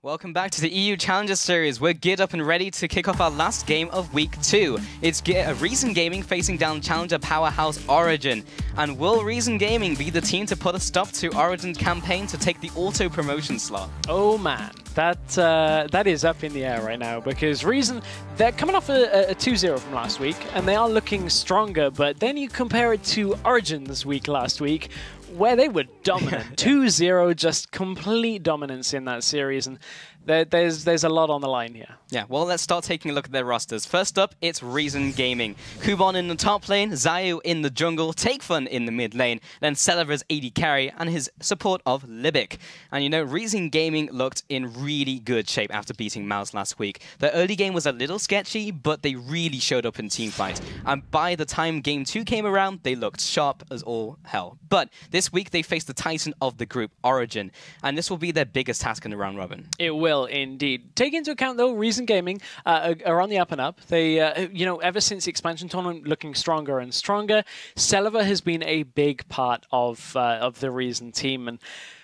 Welcome back to the EU Challenger Series. We're geared up and ready to kick off our last game of Week 2. It's Reason Gaming facing down Challenger powerhouse Origen. And will Reason Gaming be the team to put a stop to Origen's campaign to take the auto-promotion slot? Oh man, that is up in the air right now because Reason, they're coming off a 2-0 from last week and they are looking stronger, but then you compare it to Origen's week last week, where they were dominant. 2-0, just complete dominance in that series, and there's a lot on the line here. Yeah, well, let's start taking a look at their rosters. First up, it's Reason Gaming. Kubon in the top lane, Zayu in the jungle, Takefun in the mid lane, then Celebra's AD carry, and his support of Libic. And you know, Reason Gaming looked in really good shape after beating Mouse last week. The early game was a little sketchy, but they really showed up in teamfight. And by the time Game 2 came around, they looked sharp as all hell. But this week, they faced the titan of the group, Origen, and this will be their biggest task in the round robin. It will indeed. Take into account, though, Reason Gaming are on the up and up. They, you know, ever since the expansion tournament, looking stronger and stronger. Celeber has been a big part of the Reason team, and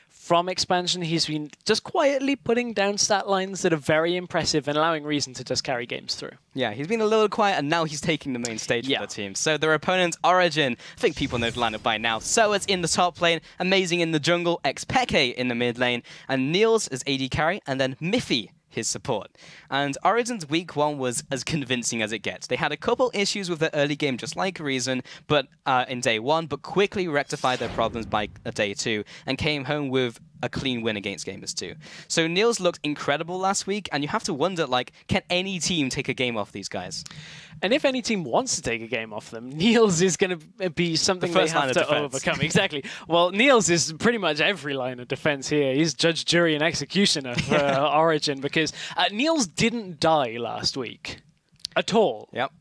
from expansion, he's been just quietly putting down stat lines that are very impressive and allowing Reason to just carry games through. Yeah, he's been a little quiet, and now he's taking the main stage for the team. So their opponent, Origen, I think people know the lineup by now. Soa's in the top lane, Amazing in the jungle, Xpeke in the mid lane, and Niels is AD carry, and then Miffy his support. And Origen's week 1 was as convincing as it gets. They had a couple issues with the early game, just like Reason, but in day 1, but quickly rectified their problems by day 2, and came home with a clean win against Gamers 2. So Niels looked incredible last week, and you have to wonder, like, can any team take a game off these guys? And if any team wants to take a game off them, Niels is going to be something they have to overcome. Exactly. Well, Niels is pretty much every line of defense here. He's judge, jury, and executioner for Origen, because Niels didn't die last week at all. Yep.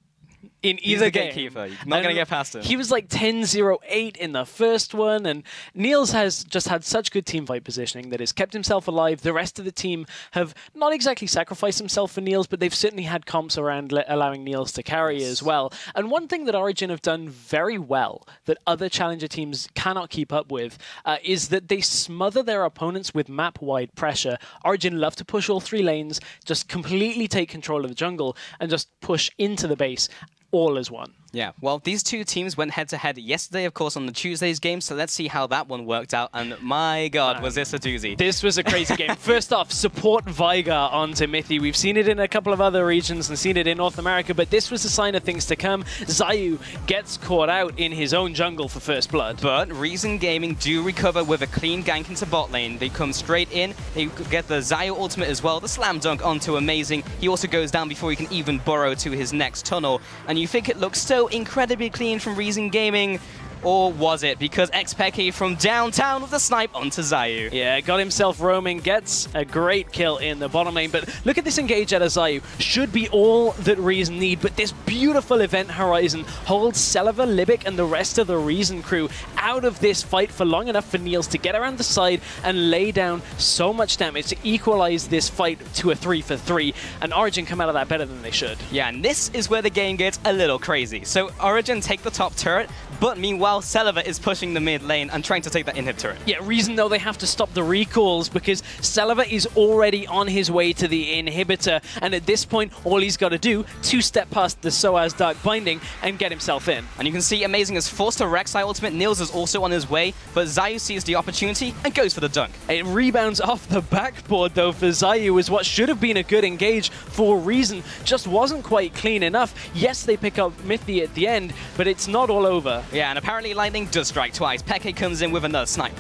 In either game. Gatekeeper. You're not going to get past him. He was like 10-0-8 in the first one, and Niels has just had such good teamfight positioning that has kept himself alive. The rest of the team have not exactly sacrificed himself for Niels, but they've certainly had comps around allowing Niels to carry as well. And one thing that Origen have done very well that other challenger teams cannot keep up with is that they smother their opponents with map-wide pressure. Origen love to push all 3 lanes, just completely take control of the jungle, and just push into the base all as one. Yeah, well, these two teams went head-to-head yesterday, of course, on the Tuesday's game, so let's see how that one worked out, and my god, was this a doozy. This was a crazy game. First off, support Veigar onto Mithy. We've seen it in a couple of other regions and seen it in North America, but this was a sign of things to come. Zayu gets caught out in his own jungle for first blood. But Reason Gaming do recover with a clean gank into bot lane. They come straight in, they get the Zayu ultimate as well, the slam dunk onto Amazing. He also goes down before he can even burrow to his next tunnel, and you think it looks so incredibly clean from Reason Gaming, or was it? Because Xpeke from downtown with the snipe onto Zayu. Yeah, got himself roaming, gets a great kill in the bottom lane, but look at this engage out of Zayu. Should be all that Reason need, but this beautiful event horizon holds Celeber, Libic, and the rest of the Reason crew out of this fight for long enough for Niels to get around the side and lay down so much damage to equalize this fight to a 3-for-3, and Origen come out of that better than they should. Yeah, and this is where the game gets a little crazy. So Origen take the top turret, but meanwhile Celeber is pushing the mid lane and trying to take that inhib turret. Yeah, Reason though, they have to stop the recalls because Celeber is already on his way to the inhibitor, and at this point all he's got to do, 2-step past the Soaz Dark Binding and get himself in. And you can see Amazing is forced to Rek'Sai ultimate. Niels is also on his way, but Zayu sees the opportunity and goes for the dunk. It rebounds off the backboard though for Zayu, as what should have been a good engage for Reason just wasn't quite clean enough. Yes, they pick up Mithy at the end, but it's not all over. Yeah, and apparently lightning does strike twice. Peke comes in with another snipe.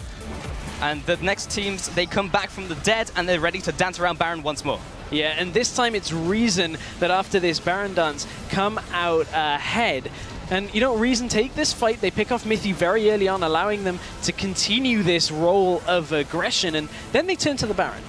And the next teams, they come back from the dead and they're ready to dance around Baron once more. Yeah, and this time it's Reason that after this Baron dance come out ahead. And, you know, Reason take this fight, they pick off Mithy very early on, allowing them to continue this role of aggression, and then they turn to the Baron.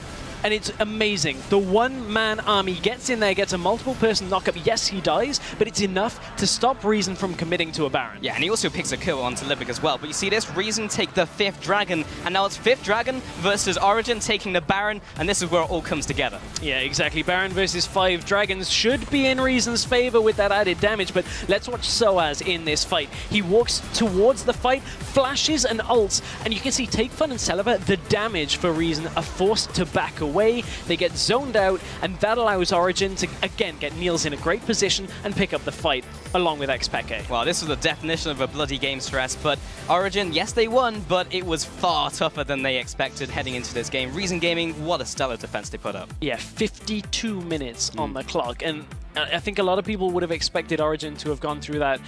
And it's amazing. The one-man army gets in there, gets a multiple-person knockup. Yes, he dies, but it's enough to stop Reason from committing to a Baron. Yeah, and he also picks a kill onto Libic as well. But you see this, Reason take the 5th Dragon, and now it's 5th Dragon versus Origen taking the Baron, and this is where it all comes together. Yeah, exactly. Baron versus 5 Dragons should be in Reason's favor with that added damage, but let's watch Soaz in this fight. He walks towards the fight, flashes and ults, and you can see Takefun and Celeber, the damage for Reason, are forced to back away. away, they get zoned out, and that allows Origen to, again, get Niels in a great position and pick up the fight, along with XPeke. Well, this was the definition of a bloody game stress, but Origen, yes, they won, but it was far tougher than they expected heading into this game. Reason Gaming, what a stellar defense they put up. Yeah, 52 minutes on the clock, and I think a lot of people would have expected Origen to have gone through that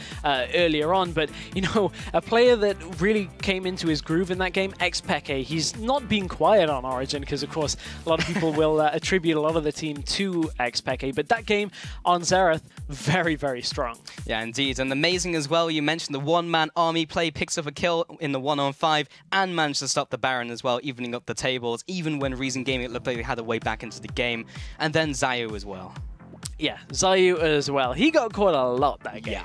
earlier on, but, you know, a player that really came into his groove in that game, XPeke, he's not being quiet on Origen, because, of course, a lot of people will attribute a lot of the team to XPeke, but that game on Xerath, very, very strong. Yeah, indeed, and amazing as well. You mentioned the one-man army play, picks up a kill in the 1-on-5, and managed to stop the Baron as well, evening up the tables, even when Reason Gaming it looked like they had a way back into the game, and then Zayu as well. Yeah, Zayu as well. He got caught a lot that game. Yeah.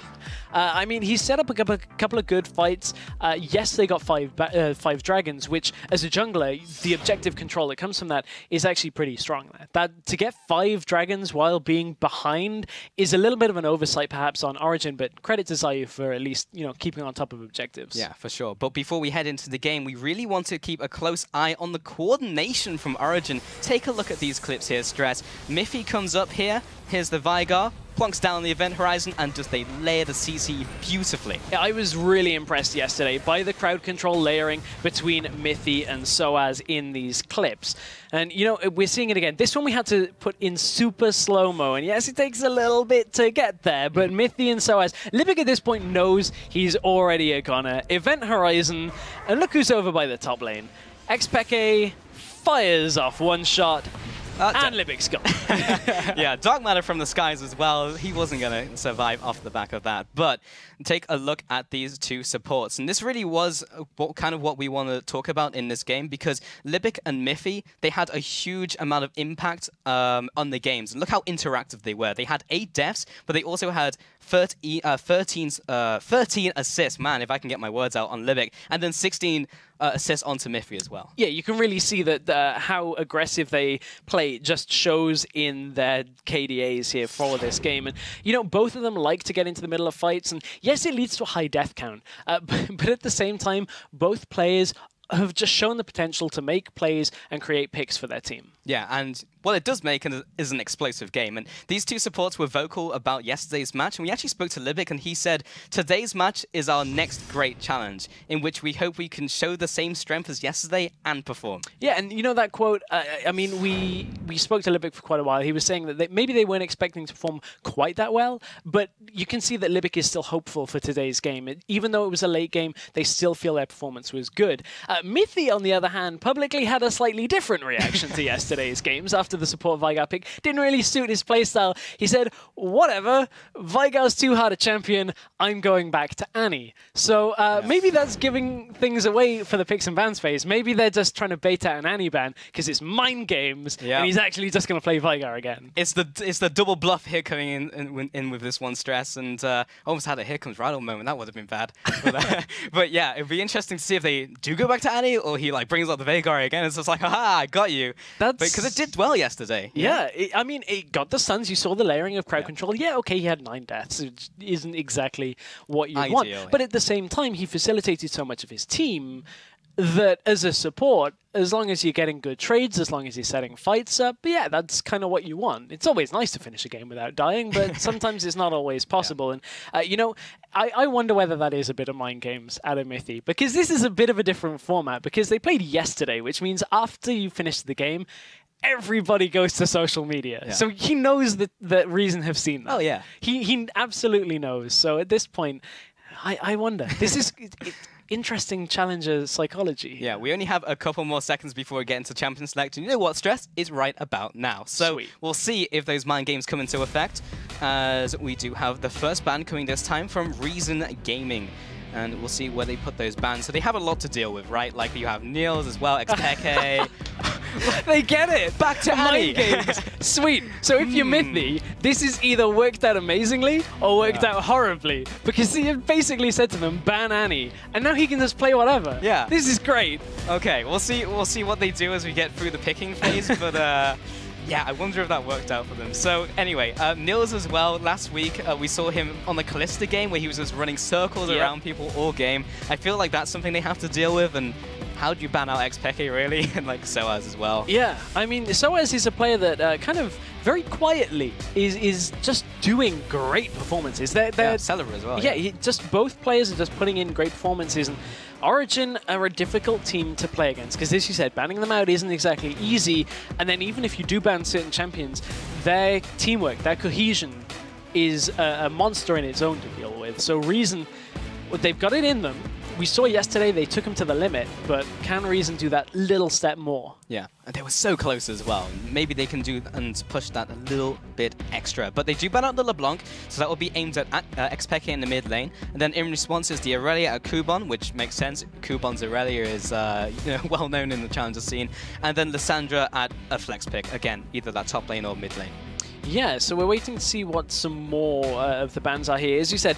I mean, he set up a couple of good fights. Yes, they got five dragons, which, as a jungler, the objective control that comes from that is actually pretty strong. That to get 5 dragons while being behind is a little bit of an oversight, perhaps, on Origen, but credit to Zayu for at least, you know, keeping on top of objectives. Yeah, for sure. But before we head into the game, we really want to keep a close eye on the coordination from Origen. Take a look at these clips here, Stress. Miffy comes up here. Here's the Vigar. Plonks down the event horizon, and just they layer the CC beautifully. Yeah, I was really impressed yesterday by the crowd control layering between Mithy and Soaz in these clips. And, you know, we're seeing it again. This one we had to put in super slow-mo, and yes, it takes a little bit to get there, but Mithy and Soaz, Libic at this point knows he's already a goner. Event horizon, and look who's over by the top lane. XPeke fires off one shot, and Libic's gone. Yeah, Dark Matter from the skies as well. He wasn't going to survive off the back of that. But take a look at these two supports. And this really was kind of what we want to talk about in this game, because Libic and Miffy, they had a huge amount of impact on the games. And look how interactive they were. They had 8 deaths, but they also had 13 assists. Man, if I can get my words out on Libic. And then 16 assists onto Miffy as well. Yeah, you can really see that how aggressive they play just shows in their KDAs here for this game. And, you know, both of them like to get into the middle of fights. And yes, it leads to a high death count. But at the same time, both players have just shown the potential to make plays and create picks for their team. Yeah, and what it does make is an explosive game. And these two supports were vocal about yesterday's match. And we actually spoke to Libic, and he said, today's match is our next great challenge, in which we hope we can show the same strength as yesterday and perform. Yeah, and you know that quote, I mean, we spoke to Libic for quite a while. He was saying that maybe they weren't expecting to perform quite that well, but you can see that Libic is still hopeful for today's game. Even though it was a late game, they still feel their performance was good. Mithy, on the other hand, publicly had a slightly different reaction to yesterday's games after the support Vigar pick. Didn't really suit his playstyle. He said, whatever, Vigar's too hard a champion, I'm going back to Annie. So maybe that's giving things away for the picks and ban space. Maybe they're just trying to bait out an Annie ban because it's mind games, and he's actually just going to play Vigar again. It's the double bluff here coming in with this one Stress, and almost had a here comes Rattle moment. That would have been bad. But yeah, it'd be interesting to see if they do go back to Annie, or he like brings out the Vigar again. It's just like, haha, I got you. Because it did well yesterday. Yeah, I mean, it got the stuns. You saw the layering of crowd control. Yeah, okay, he had 9 deaths. It isn't exactly what you want. But at the same time, he facilitated so much of his team that as a support, as long as you're getting good trades, as long as you're setting fights up, yeah, that's kind of what you want. It's always nice to finish a game without dying, but sometimes it's not always possible. And, you know, I wonder whether that is a bit of mind games out of Mithy, because this is a bit of a different format, because they played yesterday, which means after you finish the game, everybody goes to social media. Yeah. So he knows that Reason have seen that. Oh, yeah. He absolutely knows. So at this point, I wonder. This is interesting challenger psychology. Yeah, we only have a couple more seconds before we get into Champion Select. And you know what? Stress is right about now. So we'll see if those mind games come into effect, as we do have the first ban coming this time from Reason Gaming. And we'll see where they put those bans. So they have a lot to deal with, right? Like you have Niels as well, XPeke. They get it. Back to Annie. Games. Sweet. So if you're Mithy, this is either worked out amazingly or worked out horribly. Because he basically said to them, ban Annie. And now he can just play whatever. Yeah. This is great. Okay, we'll see what they do as we get through the picking phase. But yeah, I wonder if that worked out for them. So anyway, Niels as well, last week we saw him on the Callista game where he was just running circles around people all game. I feel like that's something they have to deal with, and how do you ban out XPeke really? And like Soaz as well. Yeah, I mean, Soaz is a player that kind of very quietly is just doing great performances. They're Celebrate as well. Yeah, just both players are just putting in great performances. And Origen are a difficult team to play against because, as you said, banning them out isn't exactly easy. And then even if you do ban certain champions, their teamwork, their cohesion is a monster in its own to deal with. So Reason, they've got it in them. We saw yesterday they took him to the limit, but can Reason do that little step more? Yeah, and they were so close as well. Maybe they can do and push that a little bit extra. But they do ban out the LeBlanc, so that will be aimed at XPeke in the mid lane. And then in response is the Aurelia at Kubon, which makes sense. Kubon's Aurelia is well known in the challenger scene. And then Lissandra at a flex pick. Again, either that top lane or mid lane. Yeah, so we're waiting to see what some more of the bans are here. As you said,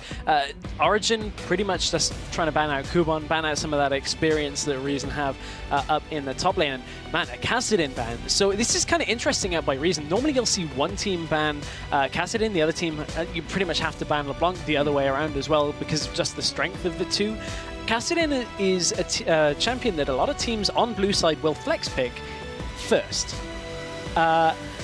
Origen pretty much just trying to ban out Kubon, ban out some of that experience that Reason have up in the top lane. And man, a Kassadin ban. So this is kind of interesting out by Reason. Normally you'll see one team ban Kassadin, the other team, you pretty much have to ban LeBlanc the other way around as well because of just the strength of the two. Kassadin is a champion that a lot of teams on blue side will flex pick first.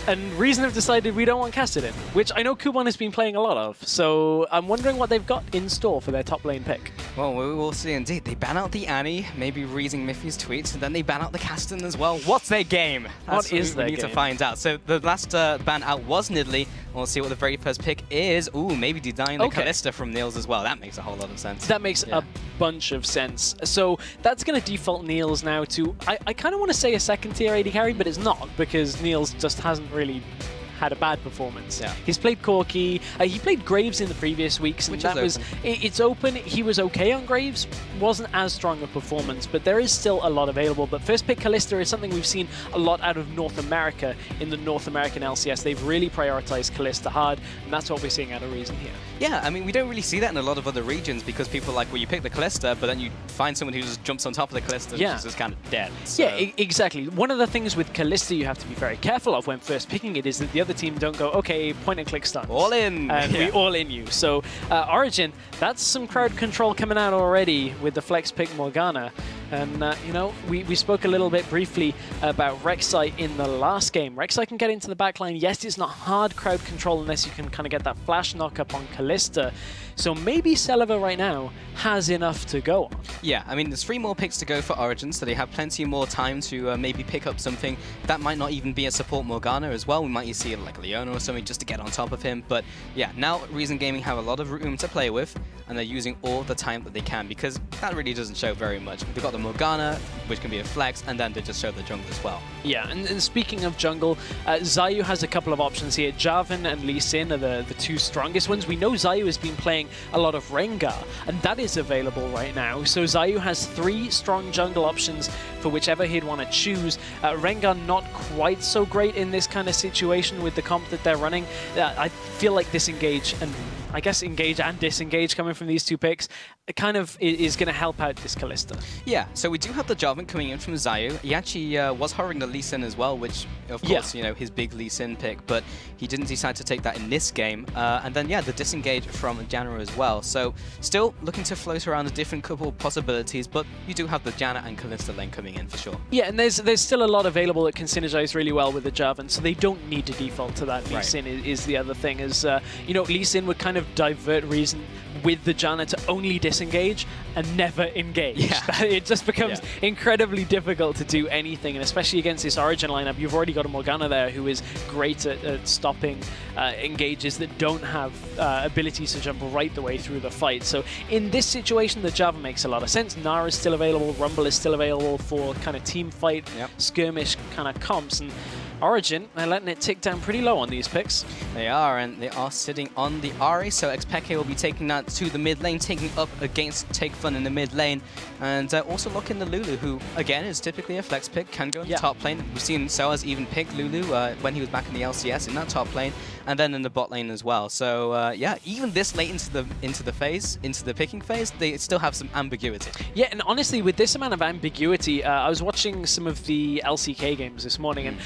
And Reason have decided we don't want Kassadin, which I know Kubon has been playing a lot of, so I'm wondering what they've got in store for their top lane pick. Well, we will see indeed. They ban out the Annie, maybe reading Miffy's tweets, and then they ban out the Kassadin as well. What's their game? What is their game? We need to find out. So the last ban out was Nidalee. We'll see what the very first pick is. Ooh, maybe denying the Kalista from Niels as well. That makes a whole lot of sense. That makes a bunch of sense. So that's going to default Niels now to, I kind of want to say a second tier AD carry, but it's not because Niels just hasn't really had a bad performance. Yeah. He's played Corki. He played Graves in the previous weeks, and it's open. He was okay on Graves. Wasn't as strong a performance, but there is still a lot available. But first pick Kalista is something we've seen a lot out of North America in the North American LCS. They've really prioritized Kalista hard, and that's what we're seeing out of Reason here. Yeah, I mean, we don't really see that in a lot of other regions because people are like, well, you pick the Kalista, but then you find someone who just jumps on top of the Kalista, which is just kind of dead. So. Yeah, exactly. One of the things with Kalista you have to be very careful of when first picking it is that the other team don't go, okay, point and click stuns. All in. And we all in you. So Origen, that's some crowd control coming out already with the flex pick Morgana. And, you know, we spoke a little bit briefly about Rek'Sai in the last game. Rek'Sai can get into the backline. Yes, it's not hard crowd control unless you can kind of get that flash knock up on Kalista. So maybe Celiva right now has enough to go on. Yeah, I mean, there's 3 more picks to go for Origen, so they have plenty more time to maybe pick up something. That might not even be a support Morgana as well. We might see like Leona or something just to get on top of him. But yeah, now Reason Gaming have a lot of room to play with, and they're using all the time that they can because that really doesn't show very much. They've got the Morgana, which can be a flex, and then they just show the jungle as well. Yeah, and speaking of jungle, Zayu has a couple of options here. Jarvan and Lee Sin are the 2 strongest ones. We know Zayu has been playing a lot of Rengar, and that is available right now. So Zayu has 3 strong jungle options for whichever he'd want to choose. Rengar not quite so great in this kind of situation with the comp that they're running. I feel like disengage and I guess engage and disengage coming from these 2 picks, it kind of is going to help out this Kalista. Yeah, so we do have the Jarvan coming in from Zayu. He actually was hovering the Lee Sin as well, which, of course, you know, his big Lee Sin pick, but he didn't decide to take that in this game. And then, yeah, the disengage from Janna as well. So still looking to float around a different couple of possibilities, but you do have the Janna and Kalista lane coming in for sure. Yeah, and there's still a lot available that can synergize really well with the Jarvan, so they don't need to default to that. Lee Sin is the other thing, is, you know, Lee Sin would kind of divert Reason with the Janna to only disengage and never engage. Yeah. It just becomes incredibly difficult to do anything, and especially against this Origen lineup, you've already got a Morgana there who is great at stopping engages that don't have abilities to jump right the way through the fight. So in this situation, the Jarvan makes a lot of sense. Nara is still available, Rumble is still available for kind of team fight, skirmish kind of comps, and Origen, they're letting it tick down pretty low on these picks. They are, and they are sitting on the Ahri, so XPeke will be taking that to the mid lane, taking up against Take Fun in the mid lane, and also locking the Lulu, who, again, is typically a flex pick, can go in the top lane. We've seen Soaz even pick Lulu when he was back in the LCS in that top lane, and then in the bot lane as well. So, yeah, even this late into the picking phase, they still have some ambiguity. Yeah, and honestly, with this amount of ambiguity, I was watching some of the LCK games this morning, and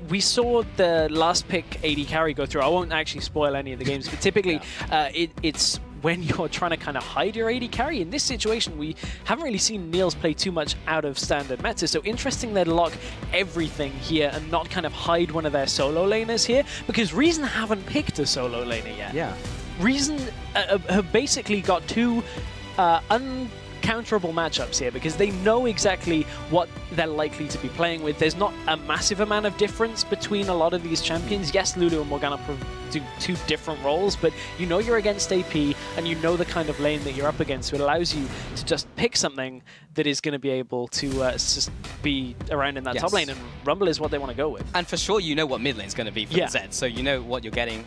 we saw the last pick AD carry go through. I won't actually spoil any of the games, but typically it's when you're trying to kind of hide your AD carry. In this situation, we haven't really seen Niels play too much out of standard meta, so interesting they'd lock everything here and not kind of hide one of their solo laners here, because Reason haven't picked a solo laner yet. Yeah. Reason have basically got two uncounterable matchups here, because they know exactly what they're likely to be playing with. There's not a massive amount of difference between a lot of these champions. Yes, Lulu and Morgana do two different roles, but you know you're against AP, and you know the kind of lane that you're up against, so it allows you to just pick something that is going to be able to just be around in that top lane, and Rumble is what they want to go with. And for sure, you know what mid lane is going to be for the Zed, so you know what you're getting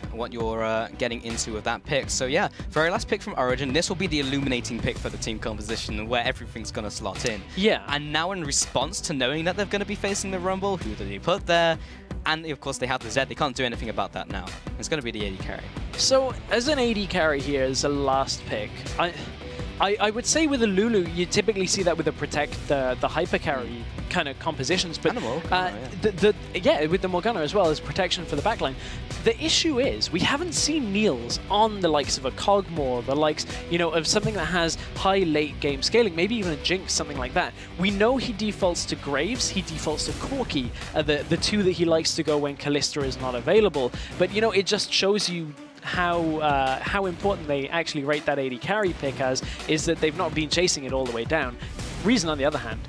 into with that pick. So yeah, very last pick from Origen. This will be the illuminating pick for the team composition, where everything's going to slot in. Yeah. And now in response to knowing that they're going to be facing the Rumble, who did he put there? And of course they have the Zed. They can't do anything about that now. It's going to be the AD carry. So as an AD carry here, as a last pick, I would say with a Lulu, you typically see that with the Protect, the hyper carry kind of compositions, but with the Morgana as well as protection for the backline. The issue is we haven't seen Niels on the likes of a Cogmore, the likes, of something that has high late game scaling, maybe even a Jinx, something like that. We know he defaults to Graves, he defaults to Corki, the two that he likes to go when Kalista is not available. But it just shows you how important they actually rate that AD carry pick as, is that they've not been chasing it all the way down. Reason, on the other hand,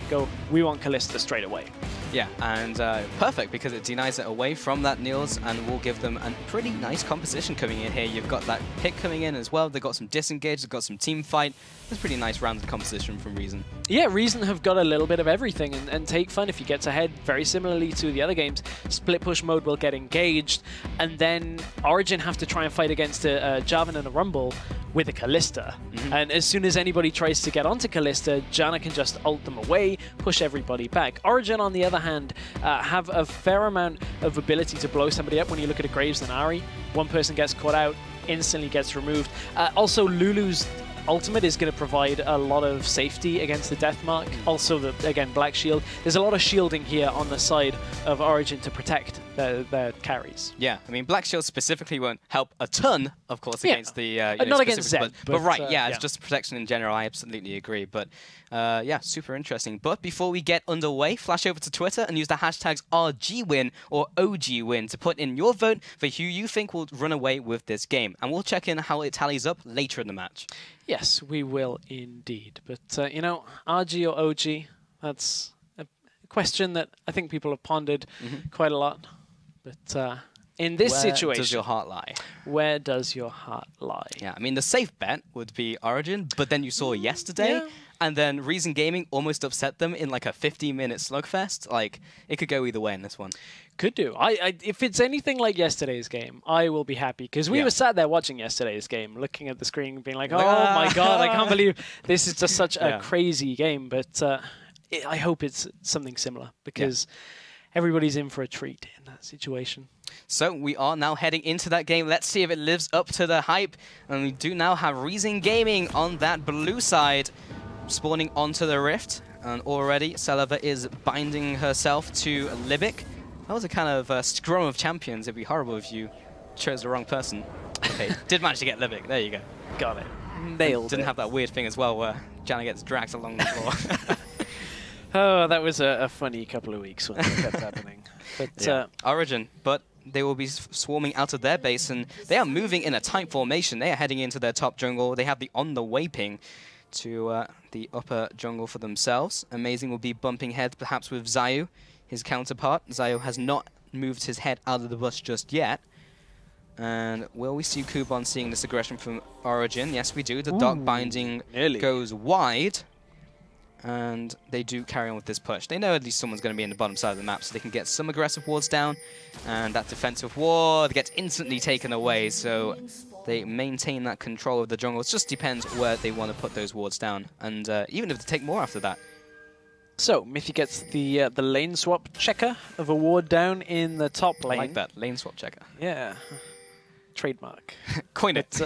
we want Kalista straight away. Yeah, and perfect, because it denies it away from that Niels and will give them a pretty nice composition coming in here. You've got that pick coming in as well. They've got some disengage, they've got some team fight. It's pretty nice rounded composition from Reason. Yeah, Reason have got a little bit of everything, and Take Fun, if he gets ahead, very similarly to the other games, split push mode will get engaged, and then Origen have to try and fight against a Jarvan and a Rumble with a Kalista. And as soon as anybody tries to get onto Kalista, Janna can just ult them away, push everybody back. Origen, on the other hand, have a fair amount of ability to blow somebody up. When you look at a Graves and Ahri, one person gets caught out, instantly gets removed. Also, Lulu's ultimate is going to provide a lot of safety against the Death Mark. Also, again, Black Shield. There's a lot of shielding here on the side of Origen to protect their carries. Yeah, I mean, Black Shield specifically won't help a ton, of course, against the... not against Zed. But right, it's just protection in general. I absolutely agree. But yeah, super interesting. But before we get underway, flash over to Twitter and use the hashtags RGWin or OGWin to put in your vote for who you think will run away with this game. And we'll check in how it tallies up later in the match. Yes, we will indeed. But, RG or OG, that's a question that I think people have pondered quite a lot. But in this situation... Where does your heart lie? Where does your heart lie? Yeah, I mean, the safe bet would be Origen, but then you saw yesterday, and then Reason Gaming almost upset them in like a 15-minute slugfest. Like, it could go either way in this one. Could do. If it's anything like yesterday's game, I will be happy, because we were sat there watching yesterday's game, looking at the screen, being like, oh my god, I can't believe this is just such a crazy game. But I hope it's something similar, because everybody's in for a treat in that situation. So we are now heading into that game. Let's see if it lives up to the hype. And we do now have Reason Gaming on that blue side, spawning onto the Rift. And already Seleva is binding herself to Libic. That was a kind of scrum of champions. It'd be horrible if you chose the wrong person. Okay, did manage to get Libic. There you go. Got it. Nailed it. Didn't have that weird thing as well where Janna gets dragged along the floor. Oh, that was a funny couple of weeks when that kept happening. But Origen, but they will be swarming out of their base, and they are moving in a tight formation. They are heading into their top jungle. They have the on-the-way ping to the upper jungle for themselves. Amazing will be bumping heads, perhaps with Zayu, his counterpart. Zayu has not moved his head out of the bush just yet. And will we see Kuban seeing this aggression from Origen? Yes, we do. The Dark Binding goes wide. And they do carry on with this push. They know at least someone's going to be in the bottom side of the map, so they can get some aggressive wards down. And that defensive ward gets instantly taken away, so they maintain that control of the jungle. It just depends where they want to put those wards down, and even if they take more after that. So, Mithy gets the lane swap checker of a ward down in the top lane. I like that, lane swap checker. Yeah. Trademark. Coin it.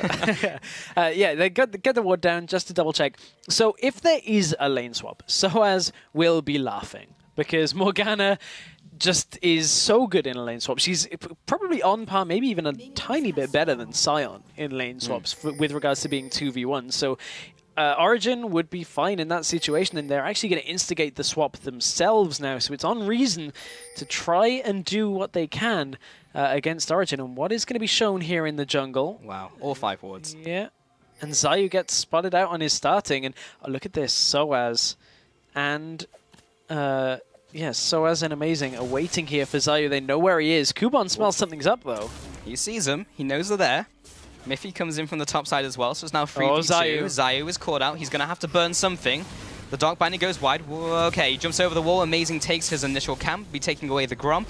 Yeah, they get the ward down just to double check. So if there is a lane swap, Soaz will be laughing, because Morgana just is so good in lane swaps. She's probably on par, maybe even a tiny bit better than Sion in lane swaps with regards to being 2v1. So Origen would be fine in that situation, and they're actually going to instigate the swap themselves now. So it's on Reason to try and do what they can against Origen. And what is going to be shown here in the jungle? Wow, all 5 wards. Yeah. And Zayu gets spotted out on his starting. And look at this, Soaz and... yes, Soaz and Amazing are waiting here for Zayu. They know where he is. Kuban smells something's up, though. He sees him. He knows they're there. Miffy comes in from the top side as well, so it's now 3v2. Zayu. Zayu is caught out. He's going to have to burn something. The Dark Binding goes wide. Whoa, okay, he jumps over the wall. Amazing takes his initial camp, be taking away the Grump.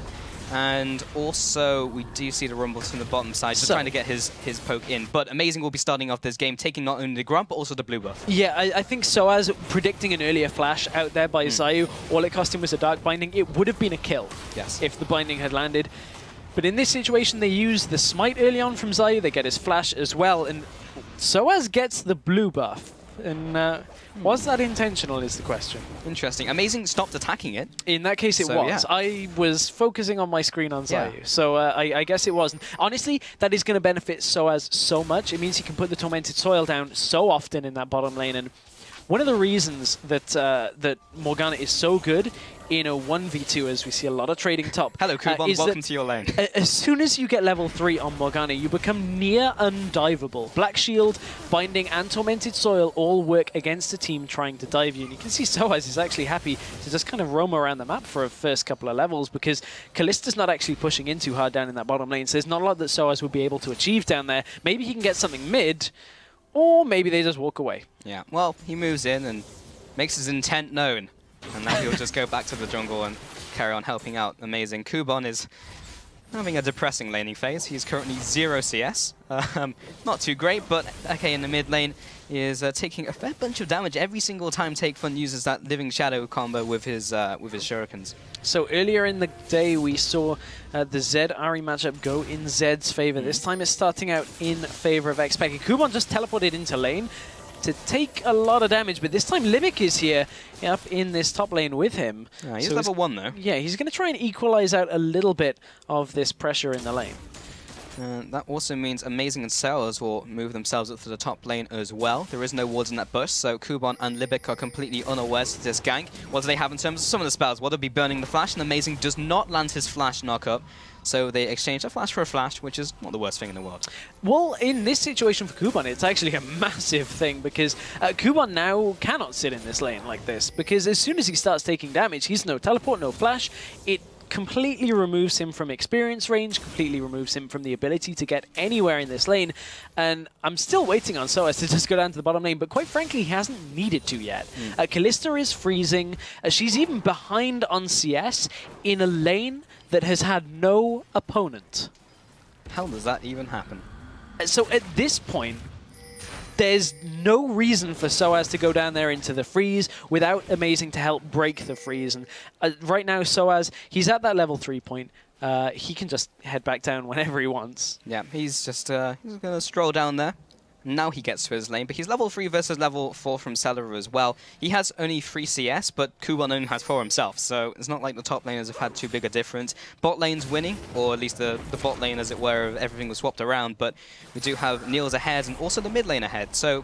And also, we do see the Rumbles from the bottom side, just trying to get his poke in. But Amazing will be starting off this game, taking not only the Grump, but also the blue buff. Yeah, I think Soaz predicting an earlier flash out there by Zayu, all it cost him was a Dark Binding. It would have been a kill if the Binding had landed. But in this situation, they use the Smite early on from Zayu. They get his flash as well. And Soaz gets the blue buff. And was that intentional is the question. Interesting. Amazing stopped attacking it. In that case, it was. Yeah. I was focusing on my screen on Zayu. So I guess it wasn't. Honestly, that is going to benefit Soaz so much. It means he can put the Tormented Soil down so often in that bottom lane. And one of the reasons that that Morgana is so good in a 1v2, as we see a lot of trading top. Hello, Kuban, welcome to your lane. As soon as you get level 3 on Morgana, you become near undiveable. Black Shield, Binding, and Tormented Soil all work against a team trying to dive you. And you can see Soaz is actually happy to just kind of roam around the map for a first couple of levels, because Kallista's not actually pushing in too hard down in that bottom lane, so there's not a lot that Soaz would be able to achieve down there. Maybe he can get something mid, or maybe they just walk away. Yeah, well, he moves in and makes his intent known. And now he'll just go back to the jungle and carry on helping out. Amazing. Kuban is having a depressing laning phase. He's currently 0 CS. Not too great, but okay, in the mid lane is taking a fair bunch of damage every single time Take Fun uses that Living Shadow combo with his shurikens. So earlier in the day, we saw the Zed-Ari matchup go in Zed's favor. This time it's starting out in favor of Xpeke. Kuban just teleported into lane to take a lot of damage, but this time Limik is here up in this top lane with him. He's so level 1 though. Yeah, he's going to try and equalize out a little bit of this pressure in the lane. That also means Amazing and Sailors will move themselves up to the top lane as well. There is no wards in that bush, so Kuban and Libik are completely unawares to this gank. What do they have in terms of some of the spells? Well, they'll be burning the flash, and Amazing does not land his flash knock-up. So they exchange a flash for a flash, which is not the worst thing in the world. Well, in this situation for Kuban, it's actually a massive thing, because Kuban now cannot sit in this lane like this, because as soon as he starts taking damage, he's no teleport, no flash. It completely removes him from experience range, completely removes him from the ability to get anywhere in this lane. And I'm still waiting on Soaz to just go down to the bottom lane, but quite frankly, he hasn't needed to yet. Kallista is freezing. She's even behind on CS in a lane that has had no opponent. How does that even happen? So at this point, there's no reason for Soaz to go down there into the freeze without Amazing to help break the freeze. And right now, Soaz, he's at that level 3 point. He can just head back down whenever he wants. Yeah, he's just he's going to stroll down there. Now he gets to his lane, but he's level 3 versus level 4 from Celery as well. He has only 3 CS, but Kuban only has 4 himself, so it's not like the top laners have had too big a difference. Bot lane's winning, or at least the bot lane, as it were, everything was swapped around, but we do have Niels ahead and also the mid lane ahead, so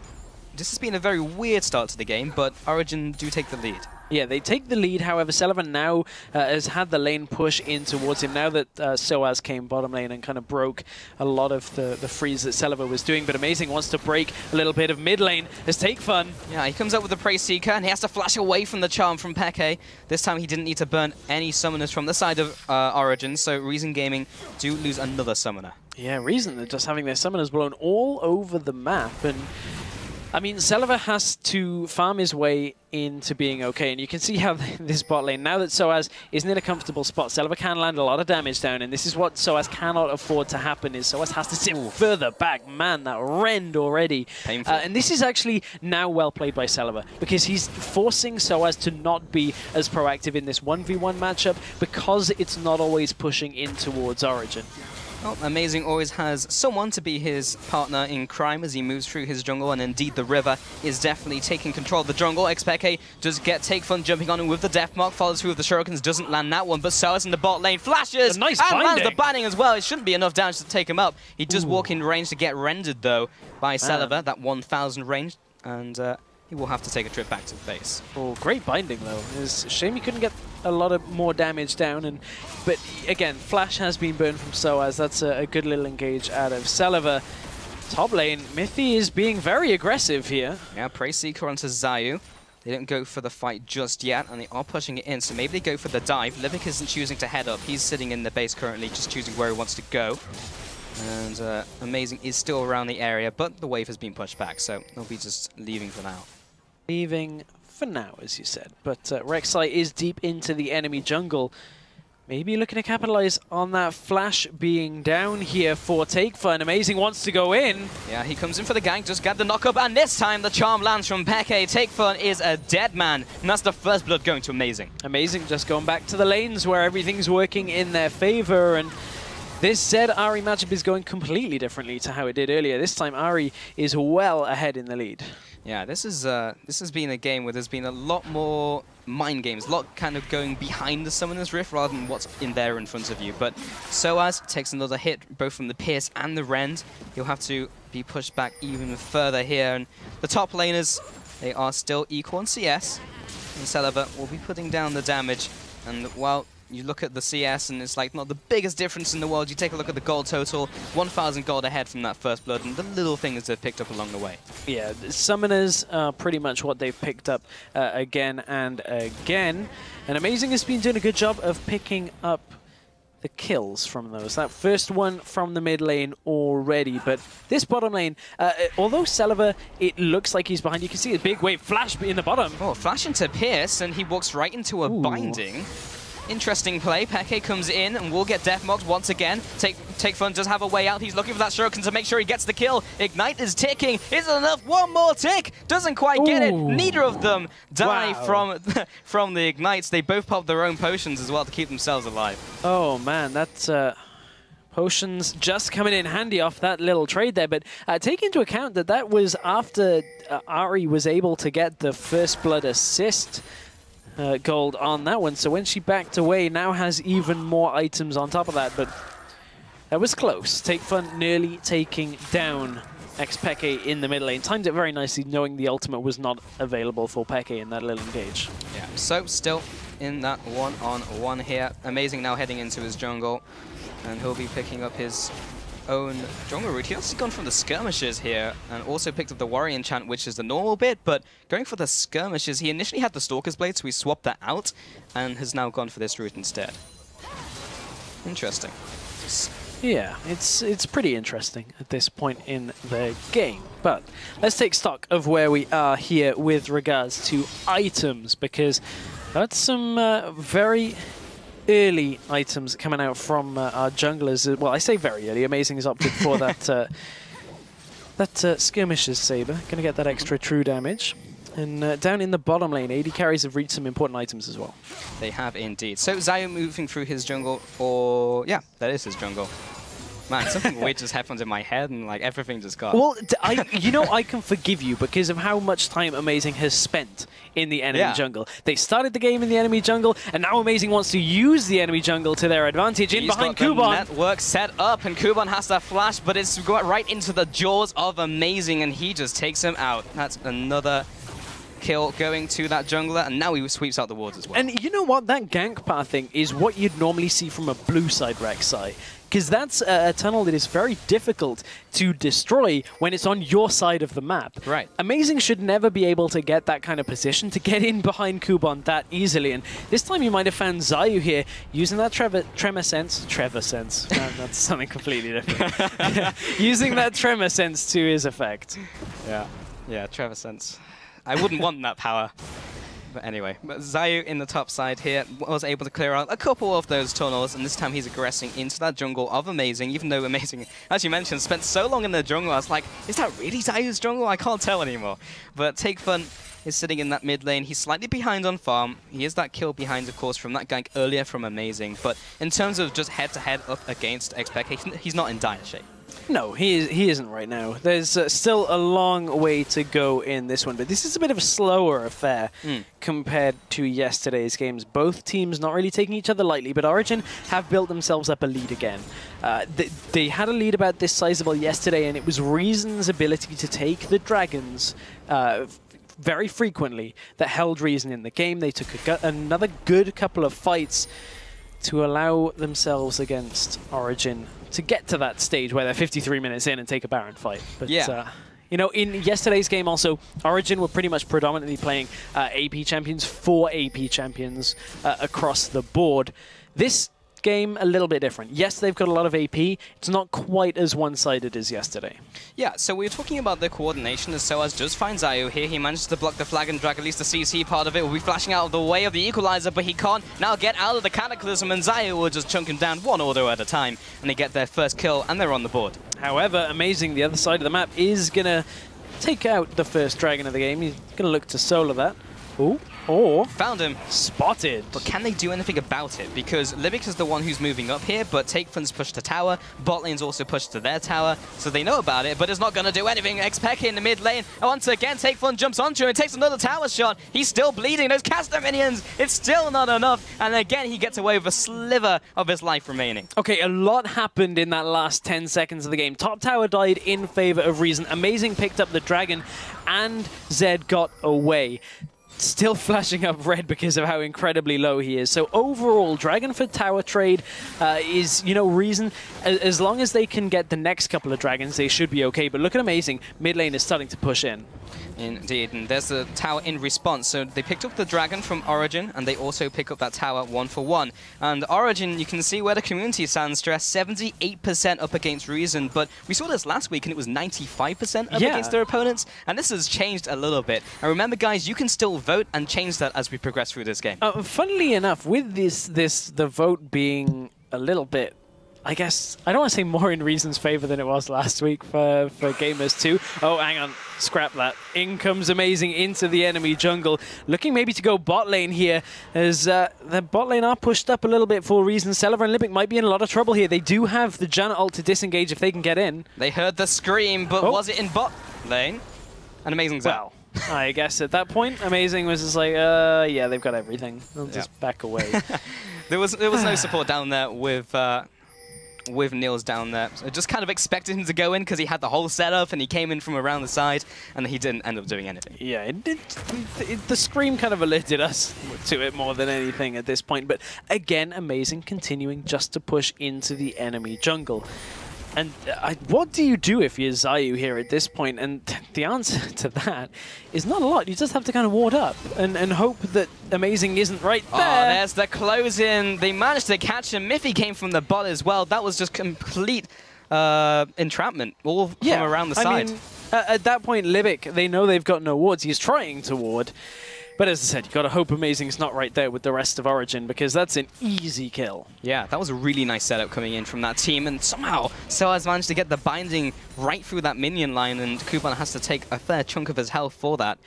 this has been a very weird start to the game, but Origen do take the lead. Yeah, they take the lead. However, Sullivan now has had the lane push in towards him. Now that Soaz came bottom lane and kind of broke a lot of the freeze that Sullivan was doing. But Amazing wants to break a little bit of mid lane as Take Fun. Yeah, he comes up with the Prey Seeker and he has to flash away from the charm from Peke. This time he didn't need to burn any summoners from the side of Origen, so Reason Gaming do lose another summoner. Yeah, Reason, they're just having their summoners blown all over the map. And I mean, Selva has to farm his way into being okay, and you can see how this bot lane, now that Soaz isn't in a comfortable spot, Selva can land a lot of damage down, and this is what Soaz cannot afford to happen, is Soaz has to sit further back. Man, that rend already. Painful. And this is actually now well played by Selva, because he's forcing Soaz to not be as proactive in this 1v1 matchup, because it's not always pushing in towards Origen. Well, Amazing always has someone to be his partner in crime as he moves through his jungle, and indeed the river is definitely taking control of the jungle. XPK does get Take Fun jumping on him with the Death Mark, follows through with the Shurikens, doesn't land that one, but Soas in the bot lane flashes nice and lands the binding as well. It shouldn't be enough damage to take him up. He does walk in range to get rendered though by Celeber, that 1000 range, and he will have to take a trip back to the base. Oh, great binding though. It's a shame he couldn't get a lot of more damage down, but again, Flash has been burned from Soaz. That's a good little engage out of Celeber. Top lane, Mithy is being very aggressive here. Yeah, Prey Seeker onto Zayu. They don't go for the fight just yet, and they are pushing it in, so maybe they go for the dive. Livik isn't choosing to head up. He's sitting in the base currently, just choosing where he wants to go. And Amazing is still around the area, but the wave has been pushed back, so they'll be just leaving for now. Leaving for now, as you said. But Rek'Sai is deep into the enemy jungle. Maybe looking to capitalize on that Flash being down here for Take Fun. Amazing wants to go in. Yeah, he comes in for the gank, just got the knock-up, and this time the charm lands from Peke. Take Fun is a dead man, and that's the first blood going to Amazing. Amazing just going back to the lanes where everything's working in their favor, and this Zed-Ahri matchup is going completely differently to how it did earlier. This time Ahri is well ahead in the lead. Yeah, this has been a game where there's been a lot more mind games, a lot kind of going behind the Summoner's Rift rather than what's in there in front of you. But Soaz takes another hit, both from the Pierce and the Rend. He'll have to be pushed back even further here. And the top laners, they are still equal on CS. And Celeber will be putting down the damage. And while you look at the CS and it's like not the biggest difference in the world, you take a look at the gold total, 1,000 gold ahead from that first blood, and the little things they've picked up along the way. Yeah, the Summoners are pretty much what they've picked up again and again. And Amazing has been doing a good job of picking up the kills from those. That first one from the mid lane already, but this bottom lane, although Celeber, it looks like he's behind, you can see a big wave flash in the bottom. Oh, flash into Pierce, and he walks right into a binding. Interesting play. Peke comes in and will get death marked once again. Take Fun does have a way out. He's looking for that Shuriken to make sure he gets the kill. Ignite is ticking. Is it enough? One more tick. Doesn't quite get it. Neither of them die from the ignites. They both pop their own potions as well to keep themselves alive. Oh man, that's potions just coming in handy off that little trade there. But take into account that that was after Ahri was able to get the first blood assist. Gold on that one, so when she backed away, now has even more items on top of that, but that was close. Take Fun nearly taking down XPeke in the mid lane. Timed it very nicely, knowing the ultimate was not available for Peke in that little engage. Yeah, so still in that one-on-one here. Amazing now heading into his jungle, and he'll be picking up his own jungle route. He also gone from the skirmishes here and also picked up the warrior enchant, which is the normal bit, but going for the skirmishes, he initially had the Stalker's Blade, so he swapped that out and has now gone for this route instead. Interesting. Yeah, it's pretty interesting at this point in the game. But let's take stock of where we are here with regards to items, because that's some very early items coming out from our junglers. Well, I say very early. Amazing has opted for that Skirmisher's Saber. Going to get that extra true damage. And down in the bottom lane, AD carries have reached some important items as well. They have indeed. So Zayu moving through his jungle, or yeah, that is his jungle. Man, something weird just happened in my head and like everything just got... Well, you know, I can forgive you because of how much time Amazing has spent in the enemy jungle. They started the game in the enemy jungle, and now Amazing wants to use the enemy jungle to their advantage. In behind Kuban. The network set up, and Kuban has that flash, but it's got right into the jaws of Amazing, and he just takes him out. That's another kill going to that jungler, and now he sweeps out the wards as well. And you know what? That gank pathing is what you'd normally see from a blue side Rek'Sai, because that's a tunnel that is very difficult to destroy when it's on your side of the map. Right. Amazing should never be able to get that kind of position to get in behind Kuban that easily, and this time you might have found Zayu here using that Tremor Sense. That's something completely different. Using that Tremor Sense to his effect. Yeah, Tremor Sense. I wouldn't want that power. But anyway, Zayu in the top side here was able to clear out a couple of those tunnels, and this time he's aggressing into that jungle of Amazing, even though Amazing, as you mentioned, spent so long in the jungle. I was like, is that really Zayu's jungle? I can't tell anymore. But Take Fun is sitting in that mid lane. He's slightly behind on farm. He is that kill behind, of course, from that gank earlier from Amazing. But in terms of just head-to-head up against XPK, he's not in dire shape. No, he isn't right now. There's still a long way to go in this one, but this is a bit of a slower affair compared to yesterday's games. Both teams not really taking each other lightly, but Origen have built themselves up a lead again. They had a lead about this sizable yesterday, and it was Reason's ability to take the dragons very frequently that held Reason in the game. They took another good couple of fights to allow themselves against Origen to get to that stage where they're 53 minutes in and take a Baron fight. But you know, in yesterday's game also, Origen were pretty much predominantly playing AP champions, 4 AP champions across the board. This game a little bit different. Yes, they've got a lot of AP. It's not quite as one-sided as yesterday. Yeah, so we were talking about the coordination as Soaz just finds Zayu here. He manages to block the flag and drag at least the CC part of it. Will be flashing out of the way of the equalizer, but he can't now get out of the Cataclysm, and Zayu will just chunk him down one order at a time, and they get their first kill, and they're on the board. However, Amazing, the other side of the map, is going to take out the first dragon of the game. He's going to look to solo that. Ooh. Or found him. Spotted. But can they do anything about it? Because Libic is the one who's moving up here, but Take Fun's pushed to tower. Bot lane's also pushed to their tower, so they know about it, but it's not going to do anything. XPK in the mid lane. And once again, Take Fun jumps onto him and takes another tower shot. He's still bleeding. Those caster minions, it's still not enough. And again, he gets away with a sliver of his life remaining. Okay, a lot happened in that last 10 seconds of the game. Top tower died in favor of Reason. Amazing picked up the dragon, and Zed got away. Still flashing up red because of how incredibly low he is. So overall, Dragon for tower trade is, you know, Reason. As long as they can get the next couple of dragons, they should be okay. But look at Amazing. Mid lane is starting to push in. Indeed, and there's the tower in response. So they picked up the dragon from Origen, and they also pick up that tower 1-for-1. And Origen, you can see where the community stands, stress 78% up against Reason, but we saw this last week, and it was 95% up against their opponents, and this has changed a little bit. And remember, guys, you can still vote and change that as we progress through this game. Funnily enough, with the vote being a little bit, I guess, I don't want to say more in Reason's favor than it was last week for Gamers 2. Oh, hang on. Scrap that. In comes Amazing into the enemy jungle. Looking maybe to go bot lane here, as the bot lane are pushed up a little bit for Reason. Celever and Libic might be in a lot of trouble here. They do have the Janna ult to disengage if they can get in. They heard the scream, but was it in bot lane? And Amazing's out. I guess at that point, Amazing was just like, yeah, they've got everything. They'll just back away. There was no support down there with Niels down there. So I just kind of expected him to go in because he had the whole setup and he came in from around the side, and he didn't end up doing anything. Yeah, the scream kind of alerted us to it more than anything at this point. But again, Amazing continuing just to push into the enemy jungle. And what do you do if you're Zayu here at this point? And the answer to that is not a lot. You just have to kind of ward up and hope that Amazing isn't right there. Oh, there's the close-in. They managed to catch him. Miffy came from the bot as well. That was just complete entrapment, all from around the side. I mean, at that point, Libic, they know they've got no wards. He's trying to ward. But as I said, you've got to hope Amazing's not right there with the rest of Origen, because that's an easy kill. Yeah, that was a really nice setup coming in from that team, and somehow Soaz managed to get the binding right through that minion line, and Kuban has to take a fair chunk of his health for that.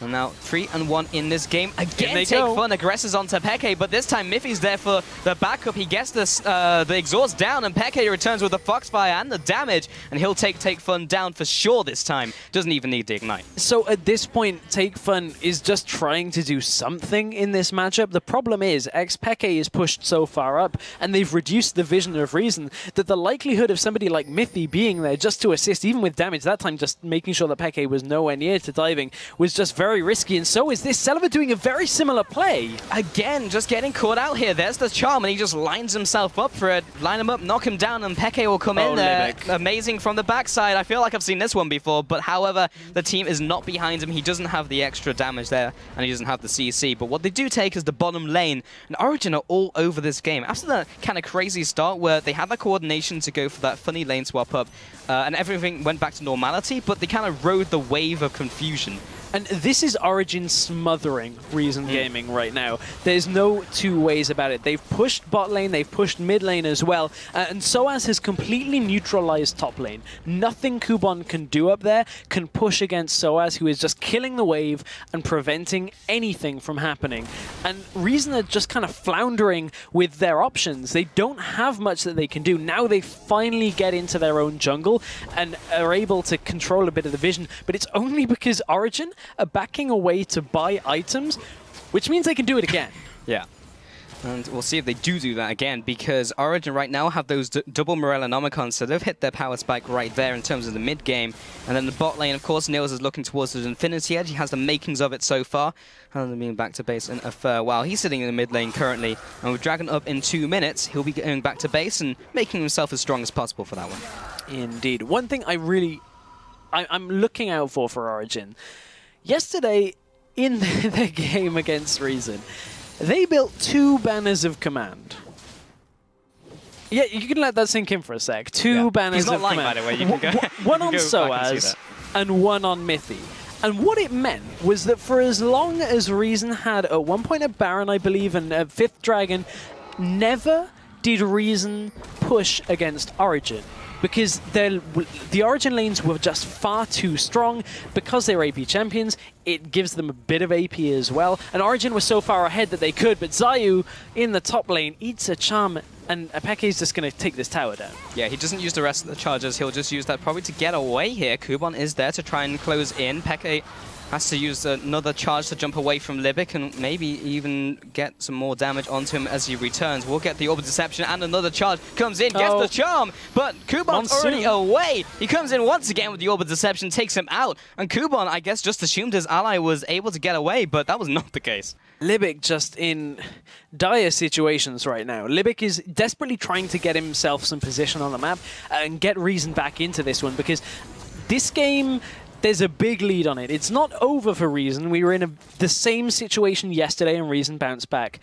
And now 3-1 in this game. Again, Take Fun aggresses onto Peke, but this time Miffy's there for the backup. He gets the exhaust down, and Peke returns with the Foxfire and the damage, and he'll take Fun down for sure this time. Doesn't even need the Ignite. So at this point, Take Fun is just trying to do something in this matchup. The problem is, Peke is pushed so far up, and they've reduced the vision of Reason, that the likelihood of somebody like Miffy being there just to assist, even with damage, that time just making sure that Peke was nowhere near to diving, was just very risky, and so is this. Celever doing a very similar play. Again, just getting caught out here. There's the charm, and he just lines himself up for it. Line him up, knock him down, and Peke will come in there. Libic. Amazing from the backside. I feel like I've seen this one before, but however, the team is not behind him. He doesn't have the extra damage there, and he doesn't have the CC, but what they do take is the bottom lane, and Origen are all over this game. After that kind of crazy start where they had the coordination to go for that funny lane swap up, and everything went back to normality, but they kind of rode the wave of confusion And this is Origen smothering Reason Gaming right now. There's no two ways about it. They've pushed bot lane, they've pushed mid lane as well, and Soaz has completely neutralized top lane. Nothing Kubon can do up there can push against Soaz, who is just killing the wave and preventing anything from happening. And Reason are just kind of floundering with their options. They don't have much that they can do. Now they finally get into their own jungle and are able to control a bit of the vision, but it's only because Origen are backing away to buy items, which means they can do it again. Yeah. And we'll see if they do that again, because Origen right now have those double Morellonomicons, so they've hit their power spike right there in terms of the mid game. And then the bot lane, of course, Nils is looking towards his Infinity Edge. He has the makings of it so far. And being back to base in a fair while. He's sitting in the mid lane currently, and with Dragon up in 2 minutes, he'll be going back to base and making himself as strong as possible for that one. Indeed. One thing I'm looking out for Origen. Yesterday, in their game against Reason, they built 2 banners of command. Yeah, you can let that sink in for a sec. 2 banners of command. He's not lying, by the way. You can go, one on Soaz and one on Mithy. And what it meant was that for as long as Reason had at one point a Baron, I believe, and a 5th Dragon, never did Reason push against Origen. Because the Origen lanes were just far too strong. Because they're AP champions, it gives them a bit of AP as well. And Origen was so far ahead that they could, but Zayu in the top lane eats a charm, and Peke's just going to take this tower down. Yeah, he doesn't use the rest of the charges. He'll just use that probably to get away here. Kubon is there to try and close in. Peke has to use another charge to jump away from Libic and maybe even get some more damage onto him as he returns. We'll get the Orb of Deception, and another charge comes in, gets the charm, but Kubon's already away. He comes in once again with the Orb of Deception, takes him out, and Kubon, I guess, just assumed his ally was able to get away, but that was not the case. Libic just in dire situations right now. Libic is desperately trying to get himself some position on the map and get Reason back into this one, because this game, there's a big lead on it. It's not over for Reason. We were in the same situation yesterday and Reason bounced back.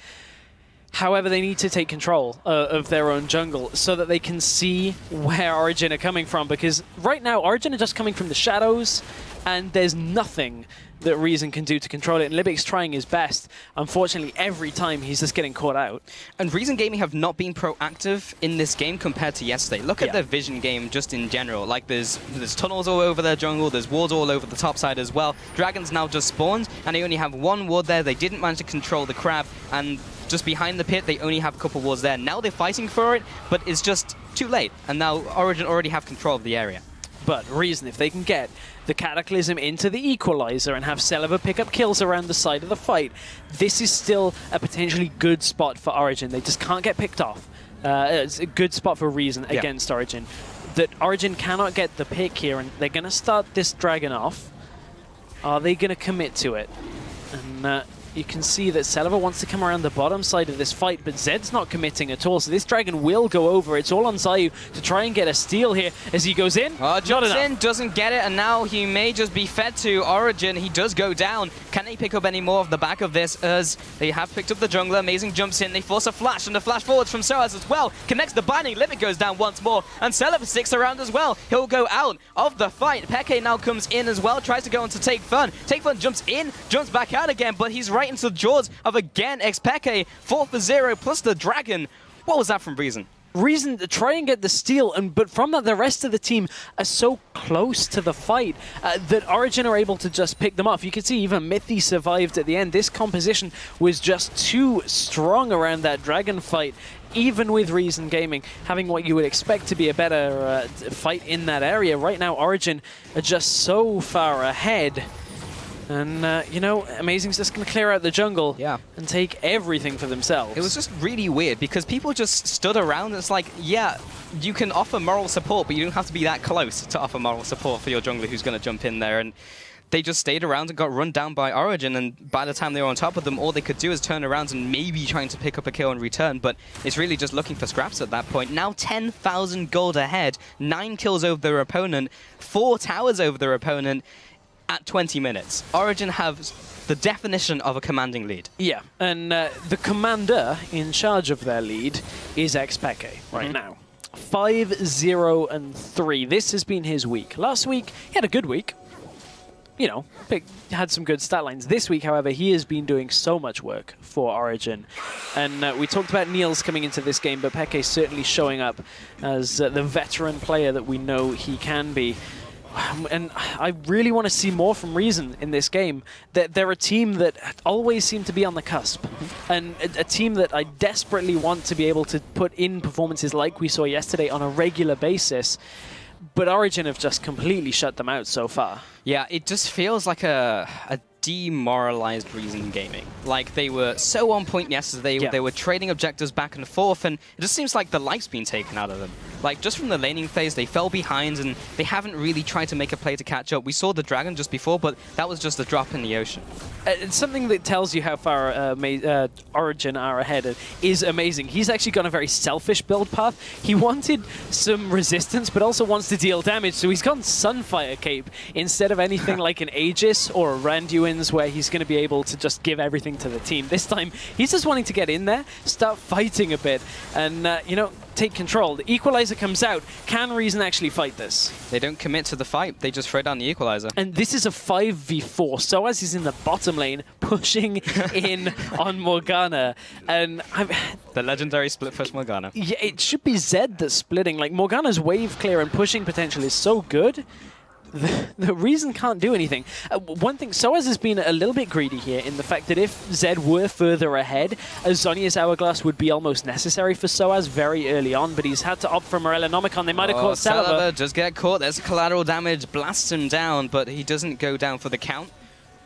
However, they need to take control of their own jungle so that they can see where Origen are coming from, because right now Origen are just coming from the shadows and there's nothing that Reason can do to control it, and Libic's trying his best. Unfortunately, every time he's just getting caught out. And Reason Gaming have not been proactive in this game compared to yesterday. Look at their vision game just in general. Like, there's tunnels all over their jungle, there's wards all over the top side as well. Dragons now just spawned, and they only have 1 ward there. They didn't manage to control the crab, and just behind the pit, they only have a couple wards there. Now they're fighting for it, but it's just too late, and now Origen already have control of the area. But Reason, if they can get the Cataclysm into the Equalizer and have Celiva pick up kills around the side of the fight, this is still a potentially good spot for Origen. They just can't get picked off. It's a good spot for Reason against Origen. That Origen cannot get the pick here, and they're going to start this dragon off. Are they going to commit to it? And you can see that Celiva wants to come around the bottom side of this fight, but Zed's not committing at all, so this dragon will go over. It's all on Zayu to try and get a steal here as he goes in. Jumps in, doesn't get it, and now he may just be fed to Origen. He does go down. Can they pick up any more of the back of this, as they have picked up the jungler? Amazing jumps in, they force a flash, and the flash forwards from Soaz as well. Connects the binding, Limit goes down once more, and Celiva sticks around as well. He'll go out of the fight. Peke now comes in as well, tries to go on to Take Fun. Take Fun jumps in, jumps back out again, but he's right into the jaws of again Xpeke, 4 for 0 plus the dragon. What was that from Reason? Reason to try and get the steal, but from that, the rest of the team are so close to the fight that Origen are able to just pick them off. You can see even Mithy survived at the end. This composition was just too strong around that dragon fight, even with Reason Gaming having what you would expect to be a better fight in that area. Right now, Origen are just so far ahead. And, you know, Amazing's just going to clear out the jungle and take everything for themselves. It was just really weird because people just stood around. It's like, yeah, you can offer moral support, but you don't have to be that close to offer moral support for your jungler who's going to jump in there. And they just stayed around and got run down by Origen, and by the time they were on top of them, all they could do is turn around and maybe trying to pick up a kill in return, but it's really just looking for scraps at that point. Now 10,000 gold ahead, 9 kills over their opponent, 4 towers over their opponent, at 20 minutes. Origen have the definition of a commanding lead. Yeah, and the commander in charge of their lead is Xpeke right now. 5-0-3. This has been his week. Last week, he had a good week. you know, had some good stat lines. This week, however, he has been doing so much work for Origen. And we talked about Niels coming into this game, but Peke certainly showing up as the veteran player that we know he can be. And I really want to see more from Reason in this game. They're a team that always seem to be on the cusp, and a team that I desperately want to be able to put in performances like we saw yesterday on a regular basis. But Origen have just completely shut them out so far. Yeah, it just feels like a demoralized Reason Gaming. Like, they were so on point yesterday, they were trading objectives back and forth, and it just seems like the life's been taken out of them. Like, just from the laning phase, they fell behind, and they haven't really tried to make a play to catch up. We saw the Dragon just before, but that was just a drop in the ocean. It's something that tells you how far Origen are ahead is amazing. He's actually gone a very selfish build path. He wanted some resistance, but also wants to deal damage, so he's gone Sunfire Cape instead of anything like an Aegis or a Randuin's, where he's going to be able to just give everything to the team. This time, he's just wanting to get in there, start fighting a bit, and, you know, take control. The Equalizer comes out. Can Reason actually fight this? They don't commit to the fight. They just throw down the Equalizer. And this is a 5v4. Soaz is in the bottom lane, pushing in on Morgana. And the legendary split push Morgana. Yeah, it should be Zed that's splitting. Like, Morgana's wave clear and pushing potential is so good. The Reason can't do anything. One thing, Soaz has been a little bit greedy here in the fact that if Zed were further ahead, a Zhonya's Hourglass would be almost necessary for Soaz very early on, but he's had to opt for Morellonomicon. They might have caught Celeber. Just get caught. There's collateral damage. Blasts him down, but he doesn't go down for the count.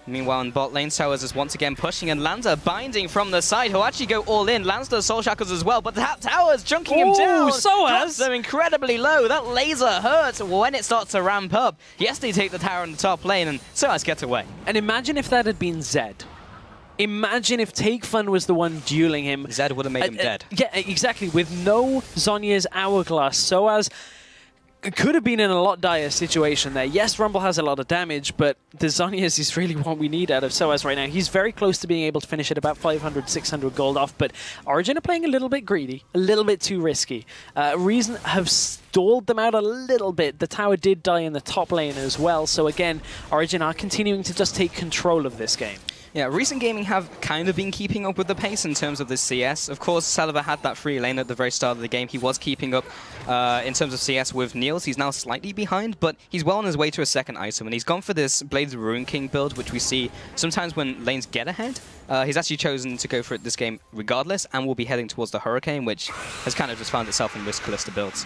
Meanwhile, in bot lane, Soaz is once again pushing, and Lanza binding from the side. He'll actually go all in. Lanza does Soul Shackles as well, but that tower's chunking him down. Soaz! They're incredibly low. That laser hurts when it starts to ramp up. Yes, they take the tower in the top lane, and Soaz gets away. And imagine if that had been Zed. Imagine if Take Fun was the one dueling him. Zed would have made him dead. Yeah, exactly. With no Zhonya's Hourglass, Soaz could have been in a lot dire situation there. Yes, Rumble has a lot of damage, but the Zhonya's is really what we need out of Soaz right now. He's very close to being able to finish at about 500, 600 gold off, but Origen are playing a little bit greedy, a little bit too risky. Reason have stalled them out a little bit. The tower did die in the top lane as well, so again, Origen are continuing to just take control of this game. Yeah, Recent Gaming have kind of been keeping up with the pace in terms of the CS. Of course, Celeber had that free lane at the very start of the game. He was keeping up in terms of CS with Niels. He's now slightly behind, but he's well on his way to a second item, and he's gone for this Blades of Ruin King build, which we see sometimes when lanes get ahead. He's actually chosen to go for it this game regardless, and will be heading towards the Hurricane, which has kind of just found itself in Risk Callista builds.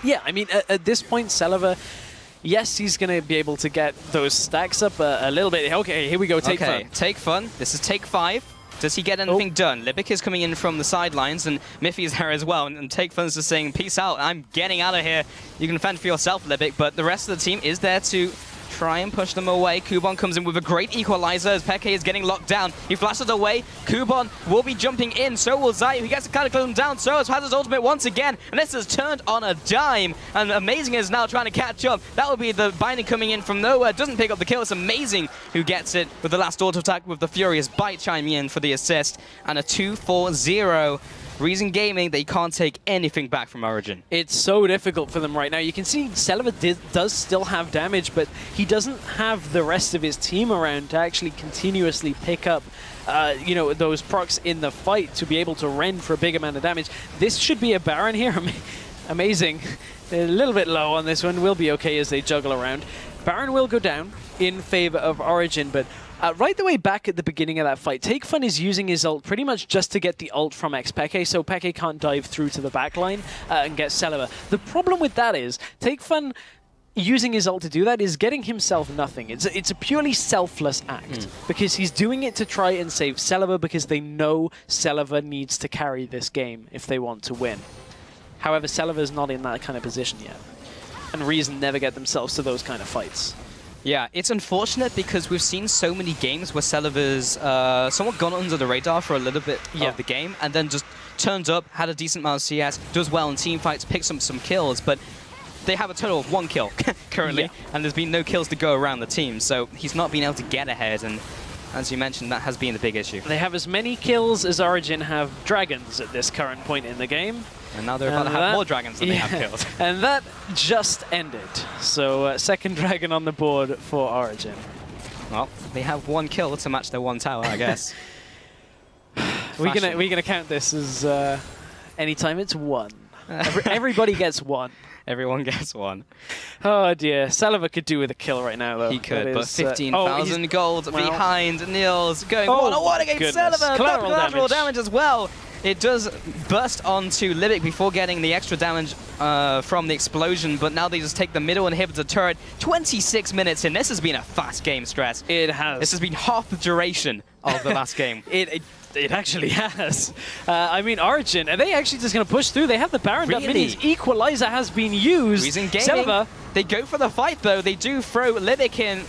Yeah, I mean, at this point, Celeber, yes, he's going to be able to get those stacks up a little bit. Okay, here we go, Take Fun. Take Fun. This is Take 5. Does he get anything done? Libic is coming in from the sidelines, and Miffy is there as well. And Take Fun's just saying, peace out, I'm getting out of here. You can fend for yourself, Libic, but the rest of the team is there to try and push them away. Kuban comes in with a great equalizer as Peke is getting locked down. He flashes away. Kuban will be jumping in. So will Zai. He gets to kind of close him down. So has his ultimate once again. And this has turned on a dime. And Amazing is now trying to catch up. That would be the binding coming in from nowhere. Doesn't pick up the kill. It's Amazing who gets it with the last auto attack with the Furious Bite chiming in for the assist. And a 2-4-0. Reason Gaming, they can't take anything back from Origen. It's so difficult for them right now. You can see Celeber does still have damage, but he doesn't have the rest of his team around to actually continuously pick up you know, those procs in the fight to be able to rend for a big amount of damage. This should be a Baron here. Amazing. They're a little bit low on this one. Will be okay as they juggle around. Baron will go down in favor of Origen, but right the way back at the beginning of that fight, Take Fun is using his ult pretty much just to get the ult from Peke, so Peke can't dive through to the backline and get Celeber. The problem with that is, Take Fun using his ult to do that is getting himself nothing. It's a purely selfless act, because he's doing it to try and save Celeber, because they know Celeber needs to carry this game if they want to win. However, Celeber's not in that kind of position yet, and Reason never get themselves to those kind of fights. Yeah, it's unfortunate because we've seen so many games where Celeber's somewhat gone under the radar for a little bit of the game, and then just turns up, had a decent amount of CS, does well in team fights, picks up some kills, but they have a total of 1 kill currently, and there's been no kills to go around the team, so he's not been able to get ahead, and as you mentioned, that has been the big issue. They have as many kills as Origen have dragons at this current point in the game. And now they're about to have more dragons than they have killed. And that just ended. So second dragon on the board for Origen. Well, they have 1 kill to match their 1 tower, I guess. We're gonna count this as anytime it's 1. Everybody gets 1. Everyone gets 1. Oh dear, Saliva could do with a kill right now though. He could, but 15,000 gold behind Niels, going 1-1 against Saliva. Collateral damage as well. It does burst onto Libic before getting the extra damage from the explosion, but now they just take the middle inhibitor turret. 26 minutes in. This has been a fast game, Stress. It has. This has been half the duration of the last game. It actually has. I mean, Origen, are they actually just going to push through? They have the Baron up minis. Equalizer has been used. Origen Gaming. Saliva. They go for the fight, though. They do throw Libic in.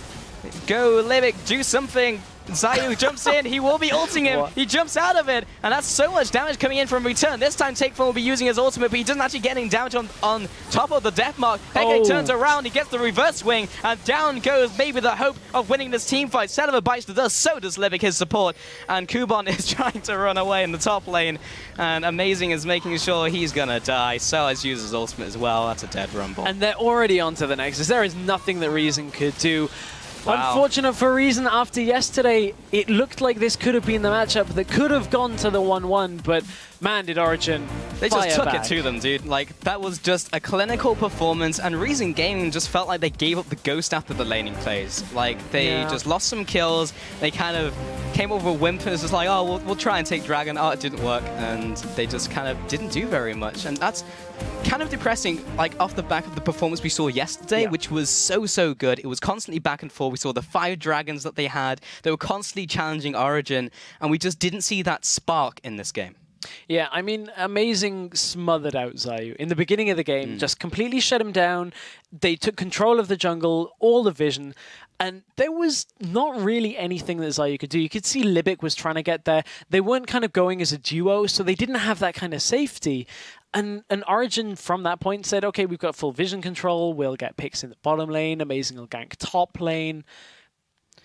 Go, Libic, do something. Zayu jumps in, he will be ulting him, he jumps out of it, and that's so much damage coming in from return. This time Takeful will be using his ultimate, but he doesn't actually get any damage on top of the death mark. Peke turns around, he gets the reverse swing, and down goes maybe the hope of winning this team fight. Saliva bites the dust, so does Libic, his support, and Kuban is trying to run away in the top lane, and Amazing is making sure he's gonna die. Soaz uses ultimate as well, that's a dead rumble. And they're already onto the Nexus. There is nothing that Reason could do. Wow. Unfortunate for Reason, after yesterday, it looked like this could have been the matchup that could have gone to the 1-1, but man, did Origen They just took back. it to them, dude. Like, that was just a clinical performance, and Reason Gaming just felt like they gave up the ghost after the laning plays. Like, they just lost some kills, they kind of came over with Wimp, and it's just like, oh, we'll try and take Dragon. Oh, it didn't work, and they just kind of didn't do very much, and that's kind of depressing, like, off the back of the performance we saw yesterday, which was so good. It was constantly back and forth. We saw the 5 dragons that they had. They were constantly challenging Origen, and we just didn't see that spark in this game. Yeah, I mean, Amazing smothered out Zayu. In the beginning of the game, just completely shut him down. They took control of the jungle, all the vision, and there was not really anything that Zayu could do. You could see Libic was trying to get there. They weren't kind of going as a duo, so they didn't have that kind of safety. And Origen, from that point, said, okay, we've got full vision control, we'll get picks in the bottom lane, Amazing will gank top lane.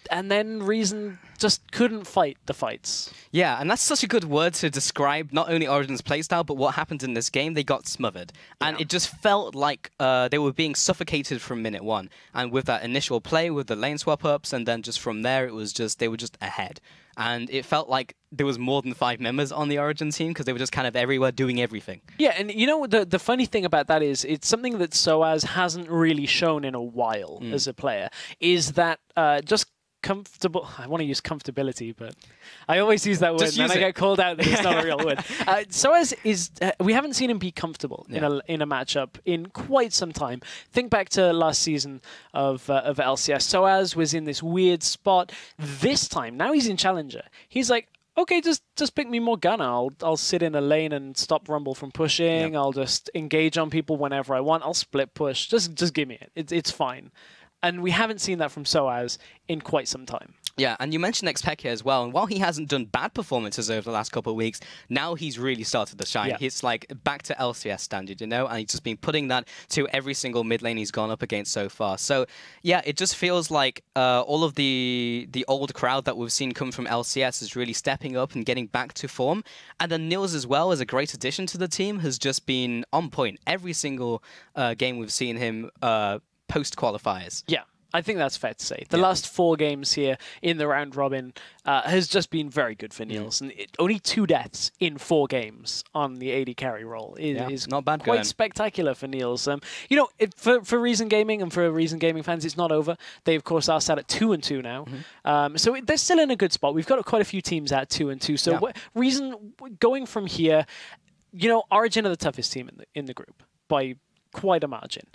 And then Reason just couldn't fight the fights. Yeah, and that's such a good word to describe not only Origen's playstyle, but what happened in this game. They got smothered. And it just felt like they were being suffocated from minute 1. And with that initial play, with the lane swap-ups, and then just from there, it was just, they were just ahead. And it felt like there was more than 5 members on the Origen team, because they were just kind of everywhere doing everything. Yeah, and you know, the funny thing about that is, it's something that Soaz hasn't really shown in a while as a player, is that just comfortable. I want to use comfortability, but I always use that word and then I get called out that it's not a real word. Soaz is, we haven't seen him be comfortable in a matchup in quite some time. Think back to last season of LCS. Soaz was in this weird spot. This time, now he's in Challenger. He's like, okay, just pick me Morgana. I'll sit in a lane and stop Rumble from pushing. I'll just engage on people whenever I want. I'll split push. Just give me it. It's fine. And we haven't seen that from Soaz in quite some time. Yeah, and you mentioned Xpeke as well, and while he hasn't done bad performances over the last couple of weeks, now he's really started to shine. He's like back to LCS standard, you know, and he's just been putting that to every single mid lane he's gone up against so far. So yeah, it just feels like all of the old crowd that we've seen come from LCS is really stepping up and getting back to form. And then Niels as well, as a great addition to the team, has just been on point. Every single game we've seen him post-qualifiers. Yeah, I think that's fair to say. The last 4 games here in the round robin has just been very good for Niels. And only 2 deaths in 4 games on the AD carry role is not bad quite going. Spectacular for Niels. You know, for Reason Gaming and for Reason Gaming fans, it's not over. They, of course, are sat at 2-2 now. So they're still in a good spot. We've got quite a few teams at 2-2. So Reason, going from here, you know, Origen are the toughest team in the group by quite a margin.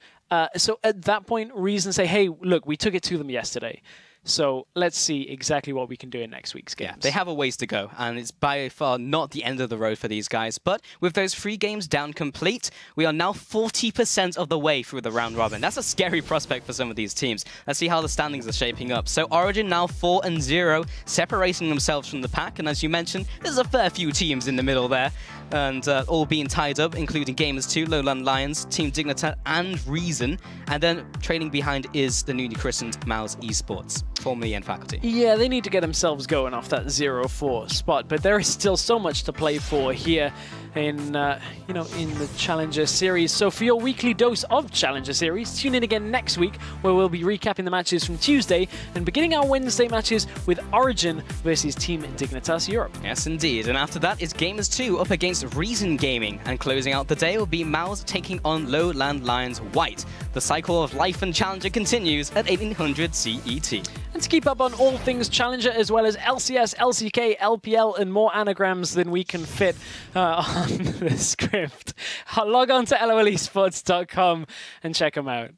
So at that point, Reason say, hey, look, we took it to them yesterday. So let's see exactly what we can do in next week's games. Yeah, they have a ways to go, and it's by far not the end of the road for these guys. But with those 3 games down complete, we are now 40% of the way through the round robin. That's a scary prospect for some of these teams. Let's see how the standings are shaping up. So Origen now 4-0, separating themselves from the pack. And as you mentioned, there's a fair few teams in the middle there, and all being tied up, including Gamers 2, Lowland Lions, Team Dignitat, and Reason. And then trailing behind is the newly christened Mouse Esports, formerly in Faculty. Yeah, they need to get themselves going off that 0-4 spot, but there is still so much to play for here. in in the Challenger Series. So for your weekly dose of Challenger Series, tune in again next week where we'll be recapping the matches from Tuesday and beginning our Wednesday matches with Origen versus Team Dignitas Europe. Yes, indeed. And after that is Gamers 2 up against Reason Gaming. And closing out the day will be Mouse taking on Lowland Lions White. The cycle of life and Challenger continues at 1800 CET. And to keep up on all things Challenger, as well as LCS, LCK, LPL, and more anagrams than we can fit on the script, log on to lolesports.com and check them out.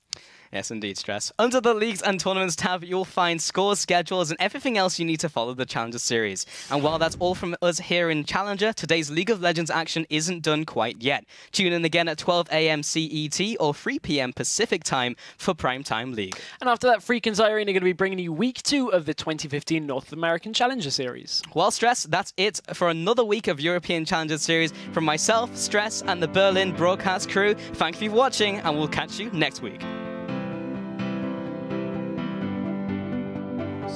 Yes, indeed, Stress. Under the Leagues and Tournaments tab, you'll find scores, schedules, and everything else you need to follow the Challenger Series. And while that's all from us here in Challenger, today's League of Legends action isn't done quite yet. Tune in again at 12 AM CET or 3 PM Pacific time for Primetime League. And after that, Freak and Zyrian are going to be bringing you Week 2 of the 2015 North American Challenger Series. Well, Stress, that's it for another week of European Challenger Series. From myself, Stress, and the Berlin broadcast crew, thank you for watching, and we'll catch you next week.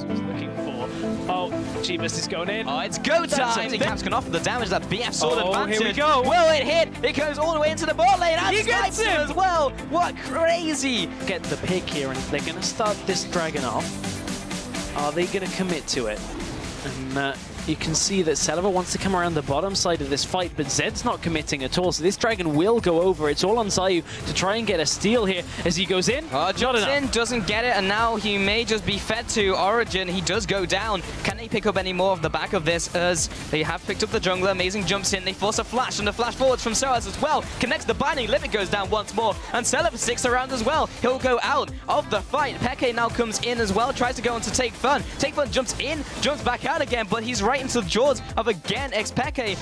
Looking for. Oh, Jeebus is going in. Oh, it's go time! The Caps can offer the damage that BF sword advantage. Here we go. Will it hit? It goes all the way into the bot lane and he gets him as well. What crazy! Get the pick here, and they're going to start this dragon off. Are they going to commit to it? And you can see that Celeber wants to come around the bottom side of this fight, but Zed's not committing at all, so this dragon will go over. It's all on Zayu to try and get a steal here as he goes in. Oh, jumps in, doesn't get it, and now he may just be fed to Origen. He does go down. Can they pick up any more of the back of this, as they have picked up the jungler? Amazing jumps in. They force a flash, and the flash forwards from Soaz as well. Connects the binding. Limit goes down once more, and Celeber sticks around as well. He'll go out of the fight. Peke now comes in as well, tries to go into Take Fun. Take Fun jumps in, jumps back out again, but he's right into the jaws of again Xpeke.